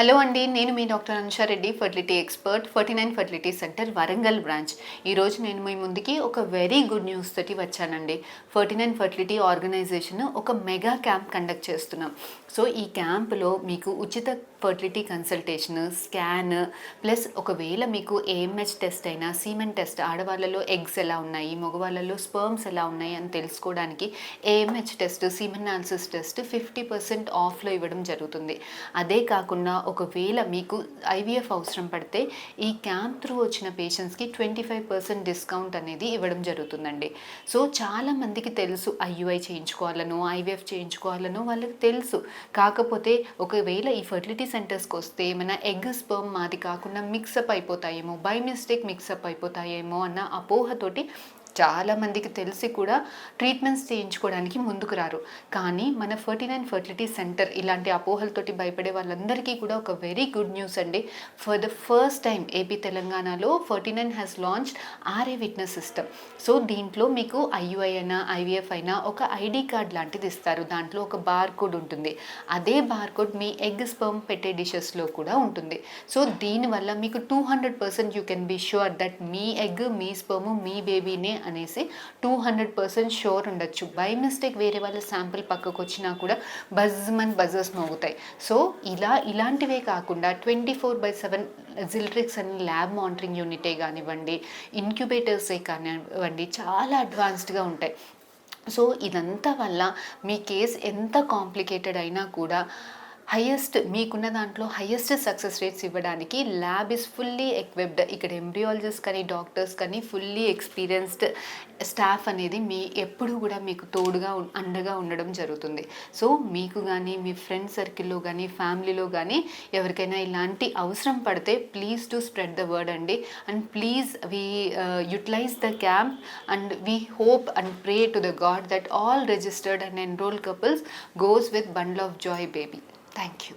Hello అండి, నేను మీ doctor Anusha Reddy, fertility expert, 49 fertility centre Warangal branch. ఈరోజు నేను మీ ముందుకి ఒక వెరీ గుడ్ న్యూస్ తోటి వచ్చానండి. 49 ఫర్టిలిటీ ఆర్గనైజేషన్ ఒక మెగా క్యాంప్ కండక్ట్ చేస్తున్నాం. సో ఈ క్యాంప్లో మీకు ఉచిత ఫర్టిలిటీ కన్సల్టేషన్, స్కాన్, ప్లస్ ఒకవేళ మీకు ఏఎంహెచ్ టెస్ట్ అయినా, సీమెన్ టెస్ట్, ఆడవాళ్ళలో ఎగ్స్ ఎలా ఉన్నాయి, మగవాళ్ళలో స్పర్మ్స్ ఎలా ఉన్నాయి అని తెలుసుకోవడానికి AMH test, semen analysis test 50% ఆఫ్లో ఇవ్వడం జరుగుతుంది. అదే కాకుండా ఒకవేళ మీకు ఐవీఎఫ్ అవసరం పడితే ఈ క్యాంప్ త్రూ వచ్చిన పేషెంట్స్కి 25% డిస్కౌంట్ అనేది ఇవ్వడం జరుగుతుందండి. సో చాలామందికి తెలుసు ఐయుఐ చేయించుకోవాలనో, ఐవీఎఫ్ చేయించుకోవాలనో వాళ్ళకి తెలుసు. కాకపోతే ఒకవేళ ఈ ఫర్టిలిటీ సెంటర్స్కి వస్తే మన ఎగ్ స్పర్మ్ మాది కాకుండా మిక్సప్ అయిపోతాయేమో, బై మిస్టేక్ మిక్సప్ అయిపోతాయేమో అన్న అపోహతోటి చాలామందికి తెలిసి కూడా ట్రీట్మెంట్స్ చేయించుకోవడానికి ముందుకు రారు. కానీ మన 49 ఫర్టిలిటీ సెంటర్ ఇలాంటి అపోహలతోటి భయపడే వాళ్ళందరికీ కూడా ఒక వెరీ గుడ్ న్యూస్ అండి. For the first time AP తెలంగాణలో 49 has launch RA witness system. So దీంట్లో మీకు ఐయుఐ అయినా, ఐవీఎఫ్ అయినా ఒక ఐడి కార్డ్ లాంటిది ఇస్తారు. దాంట్లో ఒక బార్ కోడ్ ఉంటుంది. అదే బార్ కోడ్ మీ ఎగ్ స్పర్మ్ పెట్టే డిషెస్లో కూడా ఉంటుంది. సో దీనివల్ల మీకు 200% you can be sure that మీ ఎగ్, మీ స్పర్మ్, మీ బేబీనే అనేసి 200% షూర్ ఉండొచ్చు. బై మిస్టేక్ వేరే వాళ్ళ శాంపిల్ పక్కకు వచ్చినా కూడా బజర్స్ మోగుతాయి. సో ఇలాంటివే కాకుండా 24/7 జిల్ట్రిక్స్ అని ల్యాబ్ మానిటరింగ్ యూనిటే కానివ్వండి, ఇంక్యుబేటర్సే కానివ్వండి, చాలా అడ్వాన్స్డ్గా ఉంటాయి. సో ఇదంతా వల్ల మీ కేస్ ఎంత కాంప్లికేటెడ్ అయినా కూడా మీకున్న దాంట్లో హైయెస్ట్ సక్సెస్ రేట్స్ ఇవ్వడానికి ల్యాబ్ ఇస్ ఫుల్లీ ఎక్విప్డ్. ఇక్కడ ఎంబ్రియాలజిస్ట్ కానీ, డాక్టర్స్ కానీ, ఫుల్లీ ఎక్స్పీరియన్స్డ్ స్టాఫ్ అనేది ఎప్పుడు కూడా మీకు తోడుగా అండగా ఉండడం జరుగుతుంది. సో మీకు కానీ, మీ ఫ్రెండ్ సర్కిల్లో కానీ, ఫ్యామిలీలో కానీ ఎవరికైనా ఇలాంటి అవసరం పడితే please to spread the word అండి. And please we utilise the camp and we hope and pray to the god that all registered and enrolled couples goes with bundle of joy baby. Thank you.